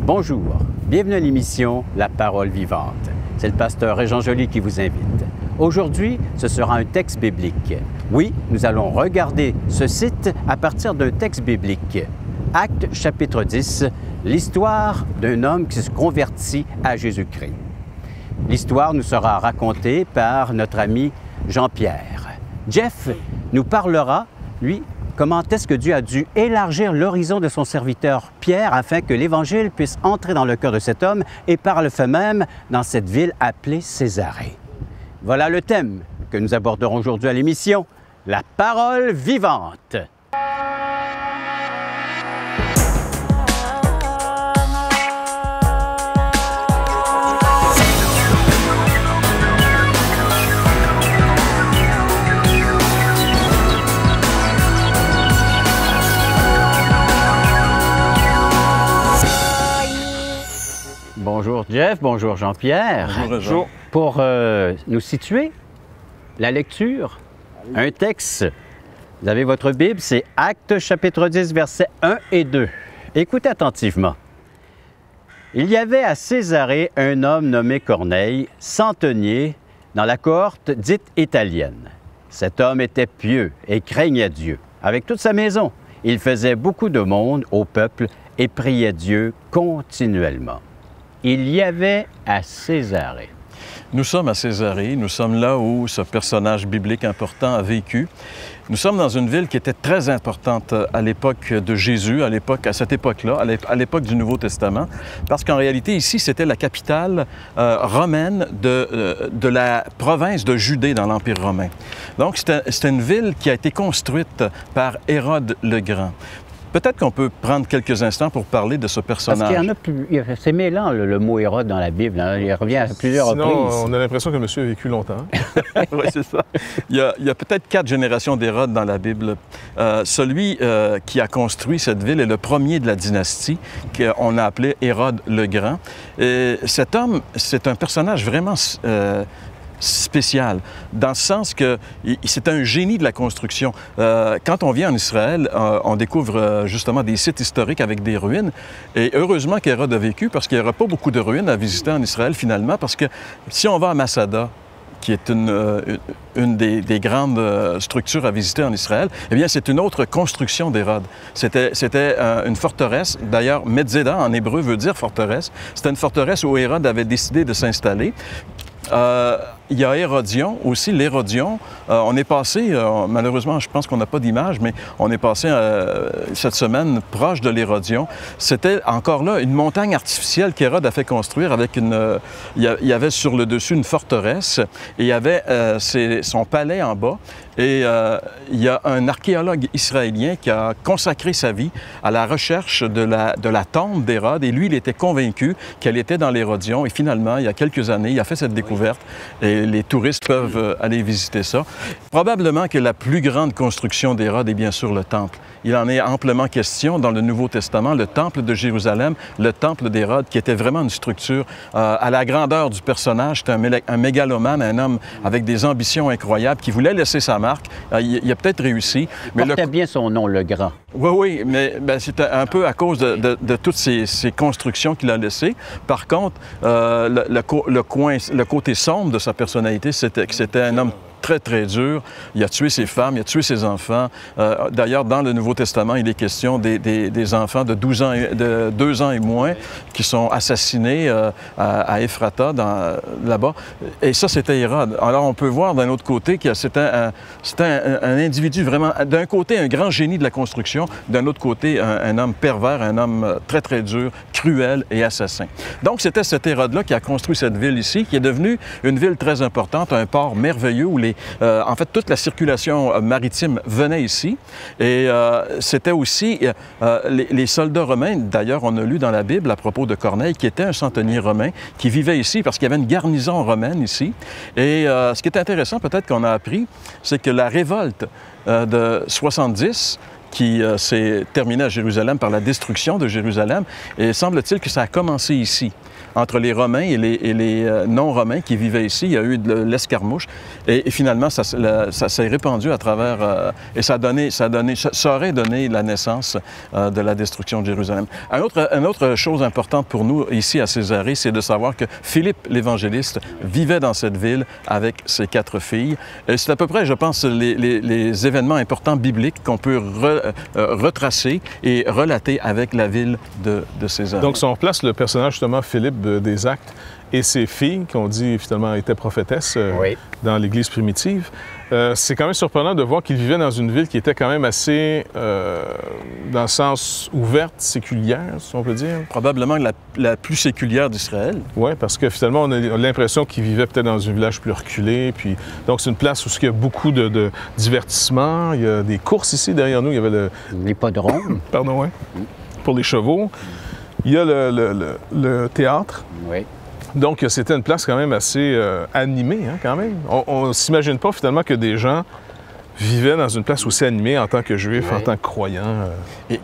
Bonjour, bienvenue à l'émission La Parole vivante. C'est le pasteur Régent Joly qui vous invite. Aujourd'hui, ce sera un texte biblique. Oui, nous allons regarder ce site à partir d'un texte biblique. Actes chapitre 10, l'histoire d'un homme qui se convertit à Jésus-Christ. L'histoire nous sera racontée par notre ami Jean-Pierre. Jeff nous parlera, lui, comment est-ce que Dieu a dû élargir l'horizon de son serviteur Pierre afin que l'Évangile puisse entrer dans le cœur de cet homme et par le fait même dans cette ville appelée Césarée. Voilà le thème que nous aborderons aujourd'hui à l'émission, La Parole vivante. Bonjour Jeff, bonjour Jean-Pierre. Bonjour. Pour nous situer, la lecture, un texte. Vous avez votre Bible, c'est Actes chapitre 10, versets 1 et 2. Écoutez attentivement. Il y avait à Césarée un homme nommé Corneille, centenier, dans la cohorte dite italienne. Cet homme était pieux et craignait Dieu. Avec toute sa maison, il faisait beaucoup de monde au peuple et priait Dieu continuellement. Il y avait à Césarée. Nous sommes à Césarée, nous sommes là où ce personnage biblique important a vécu. Nous sommes dans une ville qui était très importante à l'époque de Jésus, à cette époque-là, à l'époque du Nouveau Testament, parce qu'en réalité, ici, c'était la capitale romaine de la province de Judée dans l'Empire romain. Donc, c'était une ville qui a été construite par Hérode le Grand. Peut-être qu'on peut prendre quelques instants pour parler de ce personnage. Parce qu'il y en a plus... C'est mêlant, le mot Hérode dans la Bible. Hein? Il revient à plusieurs reprises. On a l'impression que monsieur a vécu longtemps. Oui, c'est ça. Il y a peut-être 4 générations d'Hérode dans la Bible. Celui qui a construit cette ville est le premier de la dynastie, qu'on a appelé Hérode le Grand. Et cet homme, c'est un personnage vraiment... spécial, dans le sens que c'est un génie de la construction. Quand on vient en Israël, on découvre justement des sites historiques avec des ruines. Et heureusement qu'Hérode a vécu, parce qu'il n'y aura pas beaucoup de ruines à visiter en Israël finalement, parce que si on va à Masada, qui est une des grandes structures à visiter en Israël, eh bien, c'est une autre construction d'Hérode. C'était une forteresse. D'ailleurs, Metzeda, en hébreu, veut dire forteresse. C'était une forteresse où Hérode avait décidé de s'installer. Il y a Hérodion, aussi l'Hérodion. On est passé, malheureusement, je pense qu'on n'a pas d'image, mais on est passé cette semaine proche de l'Hérodion. C'était encore là une montagne artificielle qu'Hérode a fait construire avec il y avait sur le dessus une forteresse et il y avait son palais en bas. Et il y a un archéologue israélien qui a consacré sa vie à la recherche de la tombe d'Hérode. Et lui, il était convaincu qu'elle était dans l'Hérodion. Et finalement, il y a quelques années, il a fait cette découverte. Et les touristes peuvent aller visiter ça. Probablement que la plus grande construction d'Hérode est bien sûr le temple. Il en est amplement question dans le Nouveau Testament, le temple de Jérusalem, le temple d'Hérode, qui était vraiment une structure à la grandeur du personnage. C'était un mégalomane, un homme avec des ambitions incroyables qui voulait laisser sa marque. Il a peut-être réussi. Il portait bien son nom, le Grand. Oui, mais c'était un peu à cause de toutes ces constructions qu'il a laissées. Par contre, le côté sombre de sa personnalité, c'était que c'était un homme très, très dur. Il a tué ses femmes, il a tué ses enfants. D'ailleurs, dans le Nouveau Testament, il est question des enfants de 2 ans et moins qui sont assassinés à Ephrata, là-bas. Et ça, c'était Hérode. Alors, on peut voir d'un autre côté que c'était un individu vraiment, d'un côté, un grand génie de la construction, d'un autre côté, un homme pervers, un homme très, très dur, cruel et assassin. Donc, c'était cet Hérode-là qui a construit cette ville ici, qui est devenue une ville très importante, un port merveilleux où en fait, toute la circulation maritime venait ici. Et c'était aussi les soldats romains. D'ailleurs, on a lu dans la Bible à propos de Corneille, qui était un centenier romain, qui vivait ici parce qu'il y avait une garnison romaine ici. Et ce qui est intéressant, peut-être qu'on a appris, c'est que la révolte de 70, qui s'est terminé à Jérusalem par la destruction de Jérusalem. Et semble-t-il que ça a commencé ici. Entre les Romains et les non-Romains qui vivaient ici, il y a eu de l'escarmouche. Et finalement, ça s'est répandu à travers... et ça aurait donné la naissance de la destruction de Jérusalem. Une autre chose importante pour nous, ici à Césarée, c'est de savoir que Philippe l'Évangéliste vivait dans cette ville avec ses 4 filles. C'est à peu près, je pense, les événements importants bibliques qu'on peut retracer et relater avec la ville de Césarée. Donc, si on replace le personnage, justement, Philippe des Actes, et ses filles, qu'on dit finalement étaient prophétesses dans l'Église primitive, c'est quand même surprenant de voir qu'il vivait dans une ville qui était quand même assez, dans le sens ouverte, séculière, si on peut dire. Probablement la plus séculière d'Israël. Oui, parce que finalement, on a l'impression qu'il vivait peut-être dans un village plus reculé. Puis... Donc, c'est une place où il y a beaucoup de divertissement. Il y a des courses ici. Derrière nous, il y avait l'hippodrome. Pardon, oui. Pour les chevaux. Il y a le théâtre. Oui. Donc, c'était une place quand même assez animée, hein, quand même. On ne s'imagine pas, finalement, que des gens vivaient dans une place aussi animée en tant que juif, en tant que croyant.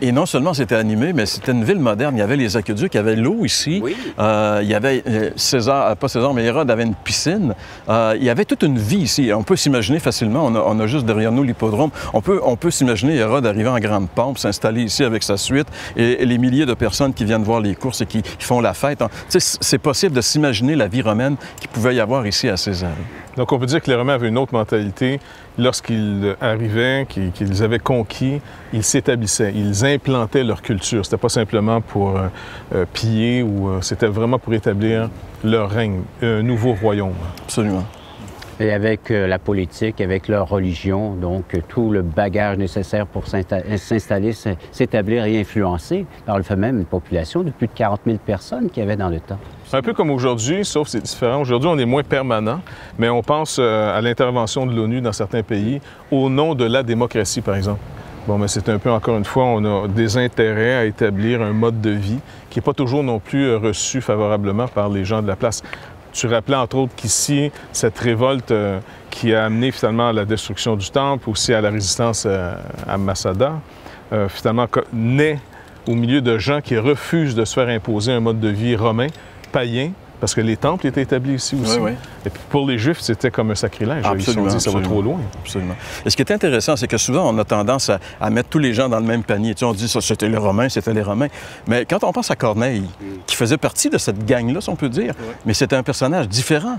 Et non seulement c'était animé, mais c'était une ville moderne. Il y avait les aqueducs, il y avait l'eau ici. Oui. Il y avait pas César, mais Hérode avait une piscine. Il y avait toute une vie ici. On peut s'imaginer facilement, on a juste derrière nous l'hippodrome, on peut s'imaginer Hérode arriver en grande pompe, s'installer ici avec sa suite et les milliers de personnes qui viennent voir les courses et qui font la fête. C'est possible de s'imaginer la vie romaine qu'il pouvait y avoir ici à Césarée. Donc, on peut dire que les Romains avaient une autre mentalité. Lorsqu'ils arrivaient, qu'ils avaient conquis, ils s'établissaient, ils implantaient leur culture. C'était pas simplement pour piller ou c'était vraiment pour établir leur règne, un nouveau royaume. Absolument. Et avec la politique, avec leur religion, donc tout le bagage nécessaire pour s'installer, s'établir et influencer par le fait même une population de plus de 40 000 personnes qu'il y avait dans le temps. C'est un peu comme aujourd'hui, sauf c'est différent. Aujourd'hui, on est moins permanent, mais on pense à l'intervention de l'ONU dans certains pays au nom de la démocratie, par exemple. Bon, mais c'est un peu, encore une fois, on a des intérêts à établir un mode de vie qui n'est pas toujours non plus reçu favorablement par les gens de la place. Tu rappelais, entre autres, qu'ici, cette révolte qui a amené finalement à la destruction du temple, aussi à la résistance à Masada, finalement naît au milieu de gens qui refusent de se faire imposer un mode de vie romain, païen, parce que les temples étaient établis ici aussi. Oui, oui. Et puis pour les Juifs, c'était comme un sacrilège. Absolument, ils se sont dit, ça va trop loin. Absolument. Et ce qui est intéressant, c'est que souvent, on a tendance à mettre tous les gens dans le même panier. Tu sais, on dit, ça, c'était les Romains, c'était les Romains. Mais quand on pense à Corneille, qui faisait partie de cette gang-là, si on peut dire, mais c'était un personnage différent.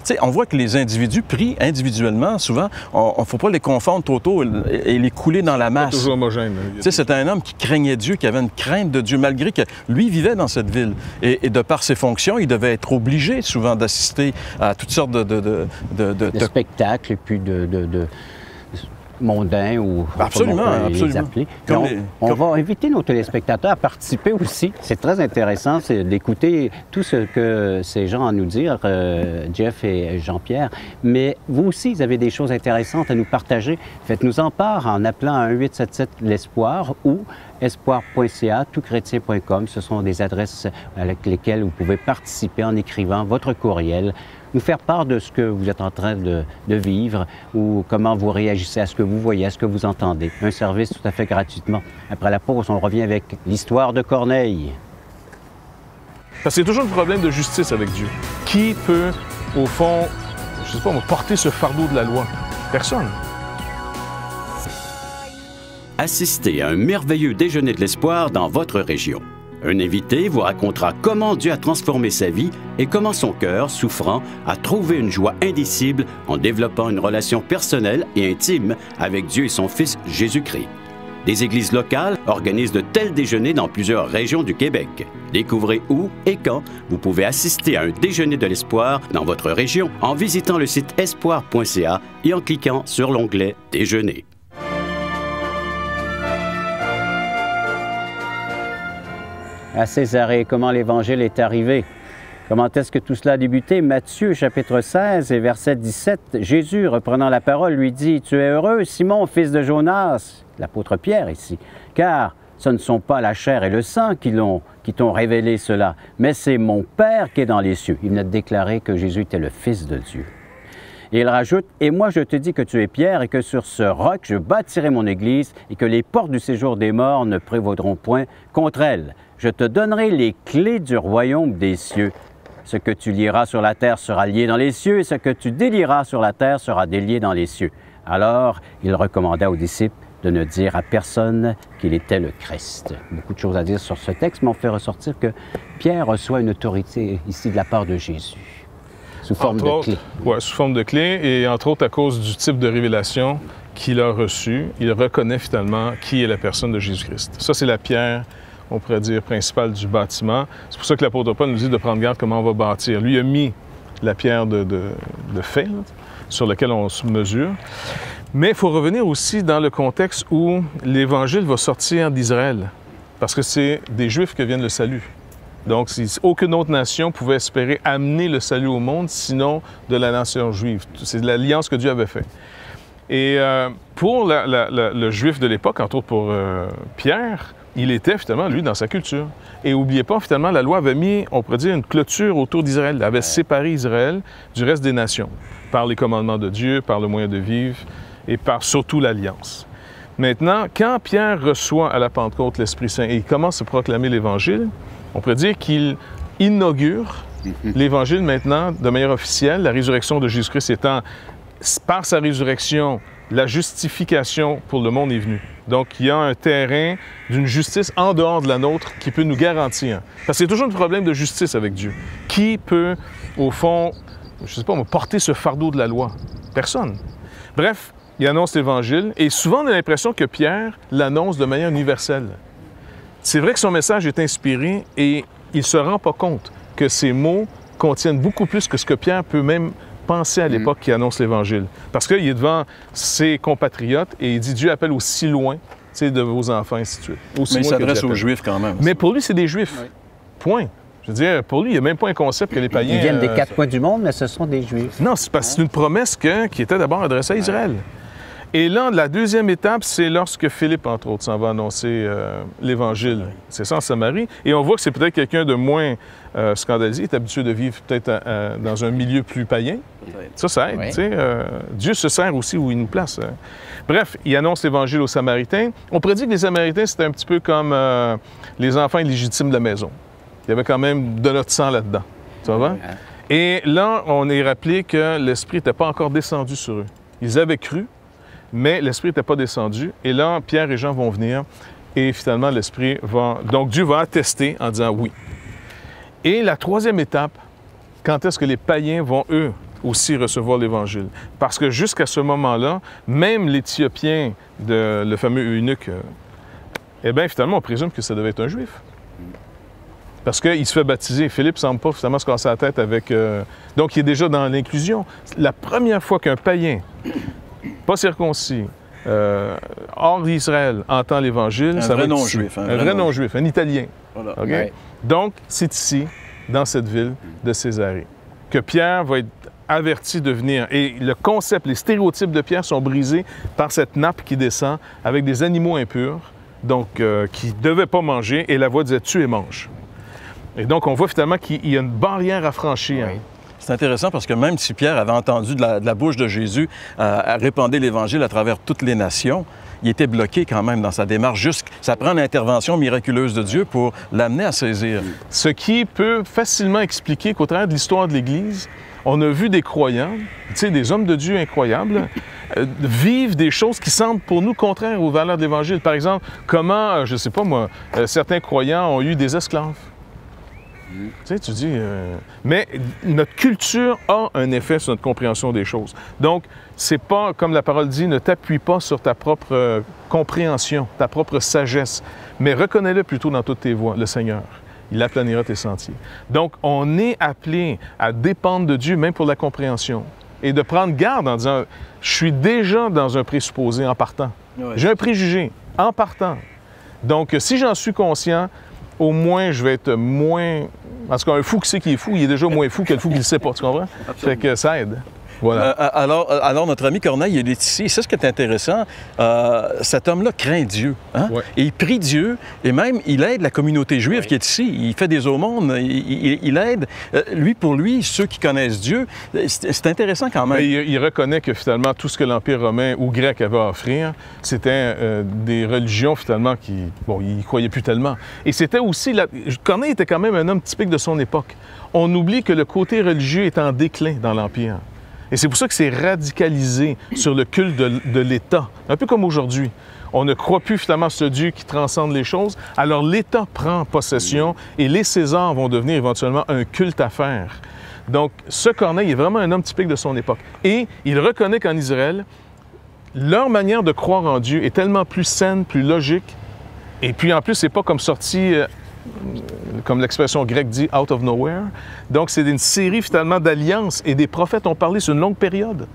Tu sais, on voit que les individus pris individuellement, souvent, on ne faut pas les confondre trop tôt et les couler dans la masse. Pas toujours homogène. Tu sais, c'était un homme qui craignait Dieu, qui avait une crainte de Dieu, malgré que lui vivait dans cette ville. Et de par ses fonctions, il devait être obligé souvent d'assister à toutes sortes de spectacles et puis de mondains ou absolument, comme on peut absolument. les appeler. On va inviter nos téléspectateurs à participer aussi. C'est très intéressant d'écouter tout ce que ces gens ont à nous dire, Jeff et Jean-Pierre. Mais vous aussi, vous avez des choses intéressantes à nous partager. Faites-nous en part en appelant à 1-877-l'Espoir ou espoir.ca, toutchrétien.com. Ce sont des adresses avec lesquelles vous pouvez participer en écrivant votre courriel, nous faire part de ce que vous êtes en train de vivre ou comment vous réagissez à ce que vous voyez, à ce que vous entendez. Un service tout à fait gratuitement. Après la pause, on revient avec l'histoire de Corneille. Parce que c'est toujours le problème de justice avec Dieu. Qui peut, au fond, je ne sais pas, porter ce fardeau de la loi? Personne. Assistez à un merveilleux déjeuner de l'espoir dans votre région. Un invité vous racontera comment Dieu a transformé sa vie et comment son cœur, souffrant, a trouvé une joie indicible en développant une relation personnelle et intime avec Dieu et son Fils Jésus-Christ. Des églises locales organisent de tels déjeuners dans plusieurs régions du Québec. Découvrez où et quand vous pouvez assister à un déjeuner de l'espoir dans votre région en visitant le site espoir.ca et en cliquant sur l'onglet « Déjeuner ». À Césarée, comment l'Évangile est arrivé? Comment est-ce que tout cela a débuté? Matthieu, chapitre 16 et verset 17, Jésus, reprenant la parole, lui dit, « Tu es heureux, Simon, fils de Jonas, l'apôtre Pierre ici, car ce ne sont pas la chair et le sang qui t'ont révélé cela, mais c'est mon Père qui est dans les cieux. » Il venait de déclarer que Jésus était le Fils de Dieu. Et il rajoute, « Et moi je te dis que tu es Pierre et que sur ce roc je bâtirai mon Église et que les portes du séjour des morts ne prévaudront point contre elle. Je te donnerai les clés du royaume des cieux. Ce que tu lieras sur la terre sera lié dans les cieux et ce que tu délieras sur la terre sera délié dans les cieux. » Alors il recommanda aux disciples de ne dire à personne qu'il était le Christ. Beaucoup de choses à dire sur ce texte, mais on fait ressortir que Pierre reçoit une autorité ici de la part de Jésus, sous forme de clé. Oui, sous forme de clé, et entre autres à cause du type de révélation qu'il a reçu, il reconnaît finalement qui est la personne de Jésus-Christ. Ça, c'est la pierre, on pourrait dire, principale du bâtiment. C'est pour ça que l'apôtre Paul nous dit de prendre garde comment on va bâtir. Lui a mis la pierre de fait, là, sur laquelle on se mesure. Mais il faut revenir aussi dans le contexte où l'Évangile va sortir d'Israël, parce que c'est des Juifs que vient le salut. Donc, aucune autre nation pouvait espérer amener le salut au monde, sinon de la nation juive. C'est l'alliance que Dieu avait faite. Et pour le Juif de l'époque, entre autres pour Pierre, il était finalement, lui, dans sa culture. Et n'oubliez pas, finalement, la loi avait mis, on pourrait dire, une clôture autour d'Israël. Elle avait séparé Israël du reste des nations, par les commandements de Dieu, par le moyen de vivre, et par surtout l'Alliance. Maintenant, quand Pierre reçoit à la Pentecôte l'Esprit Saint et il commence à proclamer l'Évangile, on pourrait dire qu'il inaugure l'Évangile maintenant de manière officielle, la résurrection de Jésus-Christ étant, par sa résurrection, la justification pour le monde est venue. Donc, il y a un terrain d'une justice en dehors de la nôtre qui peut nous garantir. Parce que c'est toujours un problème de justice avec Dieu. Qui peut, au fond, je ne sais pas, porter ce fardeau de la loi? Personne. Bref, il annonce l'Évangile, et souvent on a l'impression que Pierre l'annonce de manière universelle. C'est vrai que son message est inspiré, et il ne se rend pas compte que ces mots contiennent beaucoup plus que ce que Pierre peut même penser à l'époque qui annonce l'Évangile. Parce qu'il est devant ses compatriotes, et il dit « Dieu appelle aussi loin de vos enfants, ainsi de suite. » Mais il s'adresse aux Juifs quand même. Mais pour lui, c'est des Juifs. Oui. Point. Je veux dire, pour lui, il n'y a même pas un concept que les païens... Ils viennent des quatre coins du monde, mais ce sont des Juifs. Non, c'est parce que c'est une promesse qui était d'abord adressée à Israël. Et là, la deuxième étape, c'est lorsque Philippe, entre autres, s'en va annoncer l'Évangile. C'est ça en Samarie. Et on voit que c'est peut-être quelqu'un de moins scandalisé, il est habitué de vivre peut-être dans un milieu plus païen. Ça aide. Oui. Dieu se sert aussi où il nous place. Bref, il annonce l'Évangile aux Samaritains. On pourrait dire que les Samaritains, c'était un petit peu comme les enfants illégitimes de la maison. Il y avait quand même de notre sang là-dedans. Tu vois? Et là, on est rappelé que l'Esprit n'était pas encore descendu sur eux. Ils avaient cru, mais l'Esprit n'était pas descendu. Et là, Pierre et Jean vont venir et finalement, l'Esprit va... Donc, Dieu va attester en disant oui. Et la troisième étape, quand est-ce que les païens vont, eux, aussi recevoir l'Évangile? Parce que jusqu'à ce moment-là, même l'Éthiopien, le fameux eunuque, eh bien, finalement, on présume que ça devait être un Juif. Parce qu'il se fait baptiser. Philippe ne semble pas finalement se casser la tête avec... Donc, il est déjà dans l'inclusion. La première fois qu'un païen, pas circoncis, hors d'Israël, entend l'Évangile... Un vrai non-juif. Un vrai non-juif, un Italien. Voilà. Okay? Ouais. Donc, c'est ici, dans cette ville de Césarée, que Pierre va être averti de venir. Et le concept, les stéréotypes de Pierre sont brisés par cette nappe qui descend avec des animaux impurs, donc qui ne devaient pas manger, et la voix disait « tue et mange ». Et donc, on voit finalement qu'il y a une barrière à franchir. Oui. C'est intéressant parce que même si Pierre avait entendu de la bouche de Jésus répandre l'Évangile à travers toutes les nations, il était bloqué quand même dans sa démarche. Ça prend l'intervention miraculeuse de Dieu pour l'amener à saisir. Ce qui peut facilement expliquer qu'au travers de l'histoire de l'Église, on a vu des croyants, des hommes de Dieu incroyables, vivre des choses qui semblent pour nous contraires aux valeurs de l'Évangile. Par exemple, comment, je ne sais pas moi, certains croyants ont eu des esclaves. Tu sais, tu dis... Mais notre culture a un effet sur notre compréhension des choses. Donc, c'est pas, comme la parole dit, ne t'appuie pas sur ta propre compréhension, ta propre sagesse, mais reconnais-le plutôt dans toutes tes voies, le Seigneur. Il aplanira tes sentiers. Donc, on est appelé à dépendre de Dieu, même pour la compréhension, et de prendre garde en disant, je suis déjà dans un présupposé en partant. Ouais. J'ai un préjugé en partant. Donc, si j'en suis conscient, au moins, je vais être moins... Parce qu'un fou qui sait qu'il est fou, il est déjà moins fou que le fou qui ne le sait pas, tu comprends? Fait que ça aide. Voilà. Alors, notre ami Corneille, il est ici. C'est ce qui est intéressant. Cet homme-là craint Dieu. Hein? Ouais. Et il prie Dieu. Et même, il aide la communauté juive qui est ici. Il fait des aumônes. Il aide. Pour lui, ceux qui connaissent Dieu, c'est intéressant quand même. Il reconnaît que finalement, tout ce que l'Empire romain ou grec avait à offrir, c'était des religions finalement qui... Bon, il n'y croyait plus tellement. Et c'était aussi... Corneille était quand même un homme typique de son époque. On oublie que le côté religieux est en déclin dans l'Empire. Et c'est pour ça que c'est radicalisé sur le culte de l'État, un peu comme aujourd'hui. On ne croit plus finalement ce Dieu qui transcende les choses, alors l'État prend possession et les Césars vont devenir éventuellement un culte à faire. Donc, ce Corneille est vraiment un homme typique de son époque. Et il reconnaît qu'en Israël, leur manière de croire en Dieu est tellement plus saine, plus logique, et puis en plus, c'est pas comme sorti... comme l'expression grecque dit, « out of nowhere ». Donc, c'est une série, finalement, d'alliances. Et des prophètes ont parlé sur une longue période.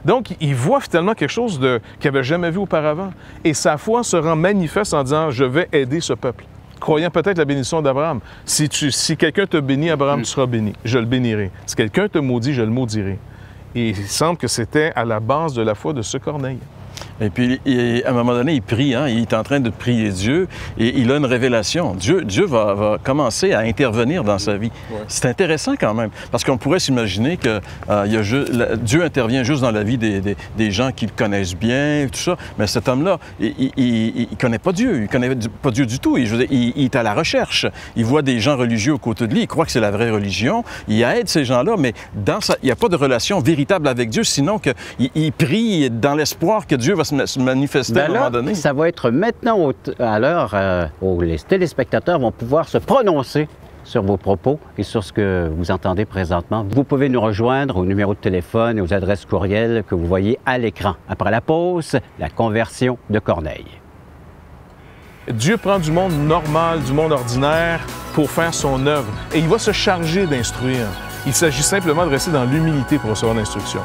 Donc, il voit, finalement, quelque chose qu'il n'avait jamais vu auparavant. Et sa foi se rend manifeste en disant « je vais aider ce peuple ». Croyant peut-être la bénédiction d'Abraham. Si quelqu'un te bénit, Abraham, tu seras béni. Je le bénirai. Si quelqu'un te maudit, je le maudirai. Et il semble que c'était à la base de la foi de ce Corneille. Et puis, à un moment donné, il prie, hein? Il est en train de prier Dieu et il a une révélation. Dieu va commencer à intervenir dans sa vie. Ouais. C'est intéressant quand même, parce qu'on pourrait s'imaginer que Dieu intervient juste dans la vie des gens qui le connaissent bien, tout ça, mais cet homme-là, il ne connaît pas Dieu, il ne connaît pas Dieu du tout. Il est à la recherche. Il voit des gens religieux aux côtés de lui, il croit que c'est la vraie religion, il aide ces gens-là, mais il n'y a pas de relation véritable avec Dieu, sinon qu'il prie dans l'espoir que Dieu va se manifester à un moment donné. Ça va être maintenant à l'heure où les téléspectateurs vont pouvoir se prononcer sur vos propos et sur ce que vous entendez présentement. Vous pouvez nous rejoindre au numéro de téléphone et aux adresses courriels que vous voyez à l'écran. Après la pause, la conversion de Corneille. Dieu prend du monde normal, du monde ordinaire pour faire son œuvre et il va se charger d'instruire. Il s'agit simplement de rester dans l'humilité pour recevoir l'instruction.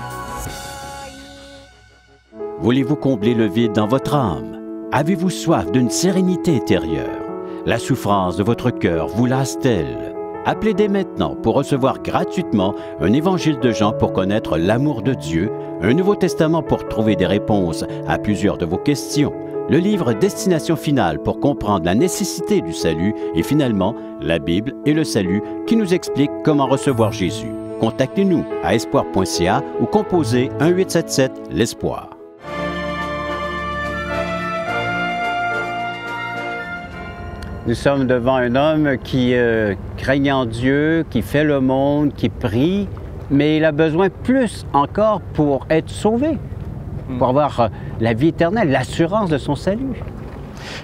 Voulez-vous combler le vide dans votre âme? Avez-vous soif d'une sérénité intérieure? La souffrance de votre cœur vous lasse-t-elle? Appelez dès maintenant pour recevoir gratuitement un évangile de Jean pour connaître l'amour de Dieu, un Nouveau Testament pour trouver des réponses à plusieurs de vos questions, le livre Destination finale pour comprendre la nécessité du salut et finalement la Bible et le salut qui nous explique comment recevoir Jésus. Contactez-nous à espoir.ca ou composez 1-877 l'Espoir. Nous sommes devant un homme qui craignant Dieu, qui fait le monde, qui prie, mais il a besoin plus encore pour être sauvé, pour avoir la vie éternelle, l'assurance de son salut.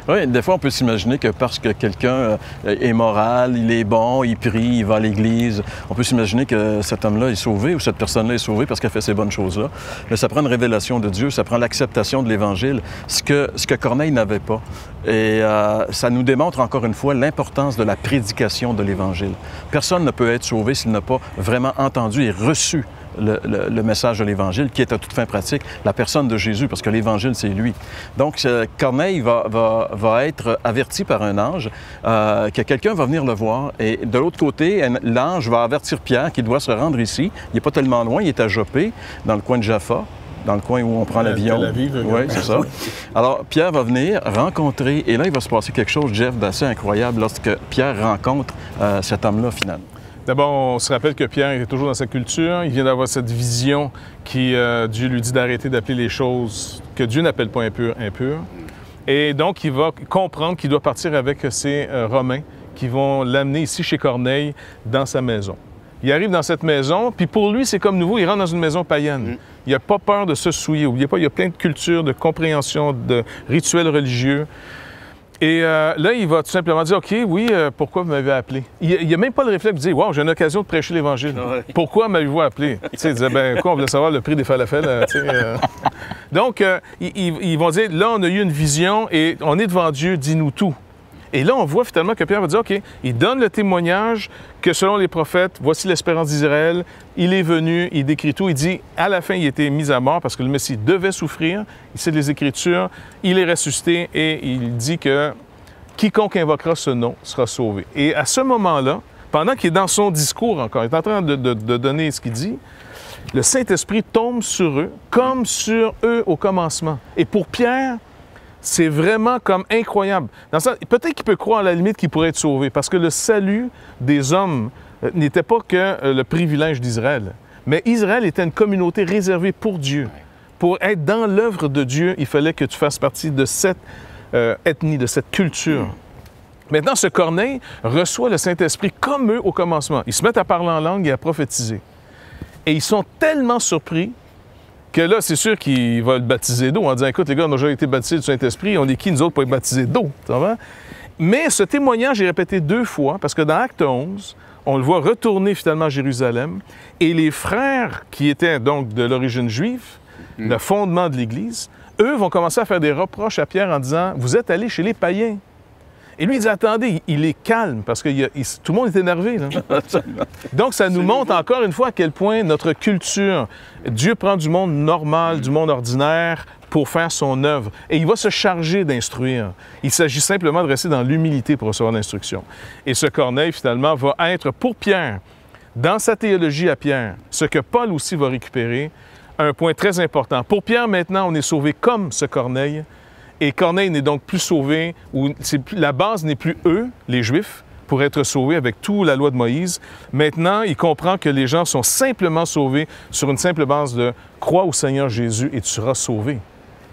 Oui, des fois, on peut s'imaginer que parce que quelqu'un est moral, il est bon, il prie, il va à l'église, on peut s'imaginer que cet homme-là est sauvé ou cette personne-là est sauvée parce qu'elle fait ces bonnes choses-là. Mais ça prend une révélation de Dieu, ça prend l'acceptation de l'Évangile, ce que Corneille n'avait pas. Et ça nous démontre encore une fois l'importance de la prédication de l'Évangile. Personne ne peut être sauvé s'il n'a pas vraiment entendu et reçu le message de l'Évangile, qui est à toute fin pratique la personne de Jésus, parce que l'Évangile, c'est lui. Donc, Corneille va être averti par un ange que quelqu'un va venir le voir. Et de l'autre côté, l'ange va avertir Pierre qu'il doit se rendre ici. Il n'est pas tellement loin, il est à Joppé, dans le coin de Jaffa, dans le coin où on prend l'avion. Oui, c'est ça. Alors, Pierre va venir rencontrer, et là, il va se passer quelque chose, Jeff, d'assez incroyable lorsque Pierre rencontre cet homme-là, finalement. D'abord, on se rappelle que Pierre était toujours dans sa culture. Il vient d'avoir cette vision qui, Dieu lui dit d'arrêter d'appeler les choses que Dieu n'appelle pas impures, impures. Et donc, il va comprendre qu'il doit partir avec ces Romains qui vont l'amener ici chez Corneille, dans sa maison. Il arrive dans cette maison, puis pour lui, c'est comme nouveau, il rentre dans une maison païenne. Il n'a pas peur de se souiller. N'oubliez pas, il y a plein de cultures, de compréhension, de rituels religieux. Et là, il va tout simplement dire, OK, oui, pourquoi vous m'avez appelé? Il n'y a même pas le réflexe de dire, wow, j'ai une occasion de prêcher l'Évangile. Ouais. Pourquoi m'avez-vous appelé? Tu sais, il disait, ben quoi, on voulait savoir le prix des falafels. Donc, ils vont dire, là, on a eu une vision et on est devant Dieu, dis-nous tout. Et là, on voit finalement que Pierre va dire, OK, il donne le témoignage que selon les prophètes, voici l'espérance d'Israël, il est venu, il décrit tout, il dit, à la fin, il a été mis à mort parce que le Messie devait souffrir, il cite les Écritures, il est ressuscité et il dit que quiconque invoquera ce nom sera sauvé. Et à ce moment-là, pendant qu'il est dans son discours encore, il est en train de donner ce qu'il dit, le Saint-Esprit tombe sur eux comme sur eux au commencement. Et pour Pierre, c'est vraiment comme incroyable. Peut-être qu'il peut croire à la limite qu'il pourrait être sauvé, parce que le salut des hommes n'était pas que le privilège d'Israël. Mais Israël était une communauté réservée pour Dieu. Pour être dans l'œuvre de Dieu, il fallait que tu fasses partie de cette ethnie, de cette culture. Maintenant, ce Corneille reçoit le Saint-Esprit comme eux au commencement. Ils se mettent à parler en langue et à prophétiser. Et ils sont tellement surpris que là, c'est sûr qu'il va le baptiser d'eau en disant « Écoute, les gars, on a déjà été baptisés du Saint-Esprit, on est qui, nous autres, pour être baptisés d'eau? » Mais ce témoignage est répété 2 fois, parce que dans Acte 11, on le voit retourner finalement à Jérusalem, et les frères qui étaient donc de l'origine juive, le fondement de l'Église, eux vont commencer à faire des reproches à Pierre en disant « Vous êtes allé chez les païens. » Et lui, il dit « Attendez, il est calme, parce que tout le monde est énervé. » Donc, ça nous montre encore une fois à quel point notre culture, Dieu prend du monde normal, du monde ordinaire, pour faire son œuvre. Et il va se charger d'instruire. Il s'agit simplement de rester dans l'humilité pour recevoir l'instruction. Et ce Corneille, finalement, va être pour Pierre, dans sa théologie à Pierre, ce que Paul aussi va récupérer, un point très important. Pour Pierre, maintenant, on est sauvé comme ce Corneille. Et Corneille n'est donc plus sauvé, la base n'est plus eux, les Juifs, pour être sauvés avec toute la loi de Moïse. Maintenant, il comprend que les gens sont simplement sauvés sur une simple base de « Crois au Seigneur Jésus et tu seras sauvé ».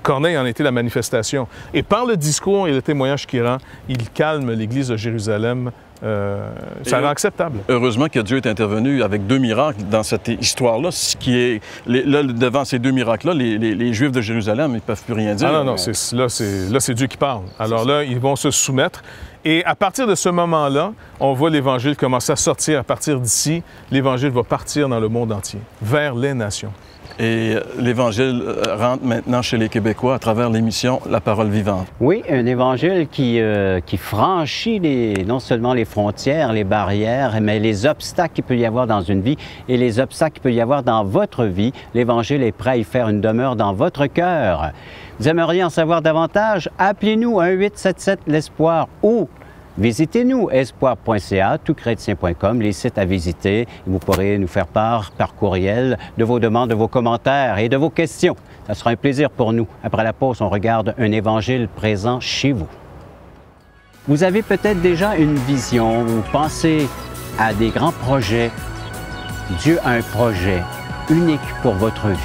Corneille en était la manifestation. Et par le discours et le témoignage qu'il rend, il calme l'Église de Jérusalem. Ça rend acceptable. Heureusement que Dieu est intervenu avec 2 miracles dans cette histoire-là, ce qui est... Là, devant ces 2 miracles-là, les Juifs de Jérusalem, ils ne peuvent plus rien dire. Ah non, là, c'est Dieu qui parle. Alors là, ils vont se soumettre. Et à partir de ce moment-là, on voit l'Évangile commencer à sortir. À partir d'ici, l'Évangile va partir dans le monde entier, vers les nations. Et l'Évangile rentre maintenant chez les Québécois à travers l'émission La Parole Vivante. Oui, un Évangile qui franchit non seulement les frontières, les barrières, mais les obstacles qu'il peut y avoir dans une vie et les obstacles qu'il peut y avoir dans votre vie. L'Évangile est prêt à y faire une demeure dans votre cœur. Vous aimeriez en savoir davantage? Appelez-nous 1-877-l'Espoir ou visitez-nous, espoir.ca, toutchrétien.com, les sites à visiter. Vous pourrez nous faire part par courriel de vos demandes, de vos commentaires et de vos questions. Ça sera un plaisir pour nous. Après la pause, on regarde un évangile présent chez vous. Vous avez peut-être déjà une vision, vous pensez à des grands projets. Dieu a un projet unique pour votre vie.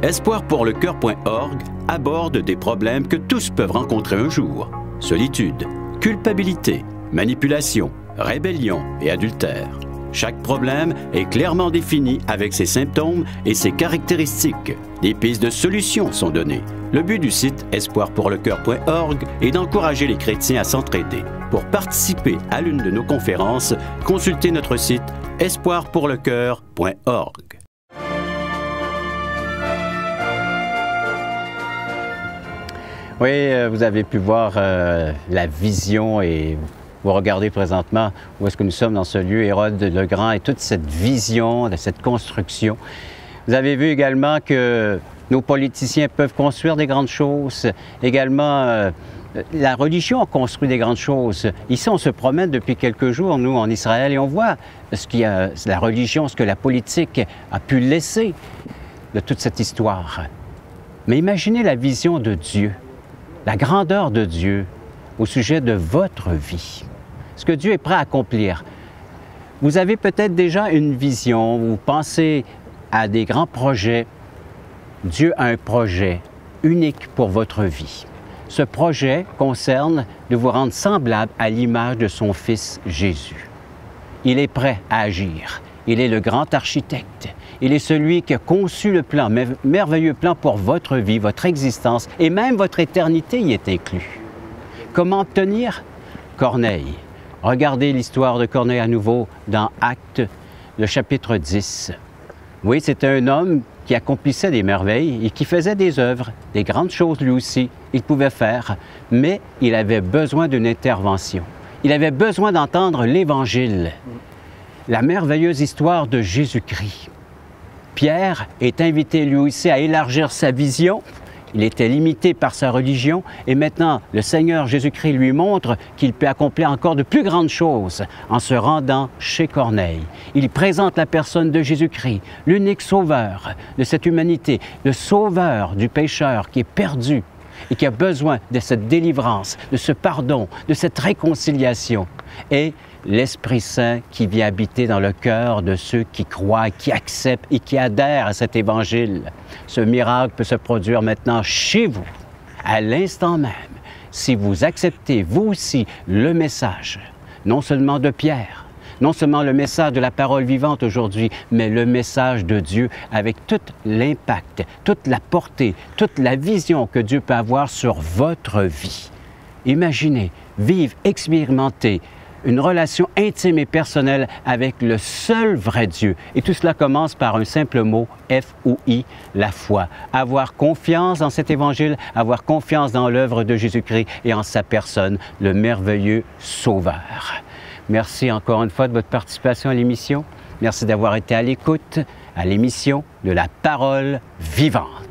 Espoirpourlecoeur.org aborde des problèmes que tous peuvent rencontrer un jour. Solitude, culpabilité, manipulation, rébellion et adultère. Chaque problème est clairement défini avec ses symptômes et ses caractéristiques. Des pistes de solutions sont données. Le but du site espoirpourlecoeur.org est d'encourager les chrétiens à s'entraider. Pour participer à l'une de nos conférences, consultez notre site espoirpourlecoeur.org. Oui, vous avez pu voir la vision et vous regardez présentement où est-ce que nous sommes dans ce lieu, Hérode le Grand, et toute cette vision, cette construction. Vous avez vu également que nos politiciens peuvent construire des grandes choses. Également, la religion a construit des grandes choses. Ici, on se promène depuis quelques jours, nous, en Israël, et on voit la religion, ce que la politique a pu laisser de toute cette histoire. Mais imaginez la vision de Dieu, la grandeur de Dieu au sujet de votre vie, ce que Dieu est prêt à accomplir. Vous avez peut-être déjà une vision, vous pensez à des grands projets. Dieu a un projet unique pour votre vie. Ce projet concerne de vous rendre semblable à l'image de son Fils Jésus. Il est prêt à agir. Il est le grand architecte. Il est celui qui a conçu le plan, merveilleux plan pour votre vie, votre existence, et même votre éternité y est inclus. Comment obtenir? Corneille. Regardez l'histoire de Corneille à nouveau dans Actes, le chapitre 10. Oui, c'était un homme qui accomplissait des merveilles et qui faisait des œuvres, des grandes choses lui aussi, il pouvait faire, mais il avait besoin d'une intervention. Il avait besoin d'entendre l'Évangile, la merveilleuse histoire de Jésus-Christ. Pierre est invité lui aussi à élargir sa vision Il était limité par sa religion et maintenant le Seigneur Jésus-Christ lui montre qu'il peut accomplir encore de plus grandes choses en se rendant chez Corneille. Il présente la personne de Jésus-Christ, l'unique sauveur de cette humanité, le sauveur du pécheur qui est perdu et qui a besoin de cette délivrance, de ce pardon, de cette réconciliation. Et l'Esprit Saint qui vient habiter dans le cœur de ceux qui croient, qui acceptent et qui adhèrent à cet Évangile. Ce miracle peut se produire maintenant chez vous, à l'instant même, si vous acceptez, vous aussi, le message, non seulement de Pierre, non seulement le message de la parole vivante aujourd'hui, mais le message de Dieu avec tout l'impact, toute la portée, toute la vision que Dieu peut avoir sur votre vie. Imaginez, vivre, expérimenter une relation intime et personnelle avec le seul vrai Dieu. Et tout cela commence par un simple mot, F-O-I, la foi. Avoir confiance dans cet Évangile, avoir confiance dans l'œuvre de Jésus-Christ et en sa personne, le merveilleux Sauveur. Merci encore une fois de votre participation à l'émission. Merci d'avoir été à l'écoute, à l'émission de la Parole vivante.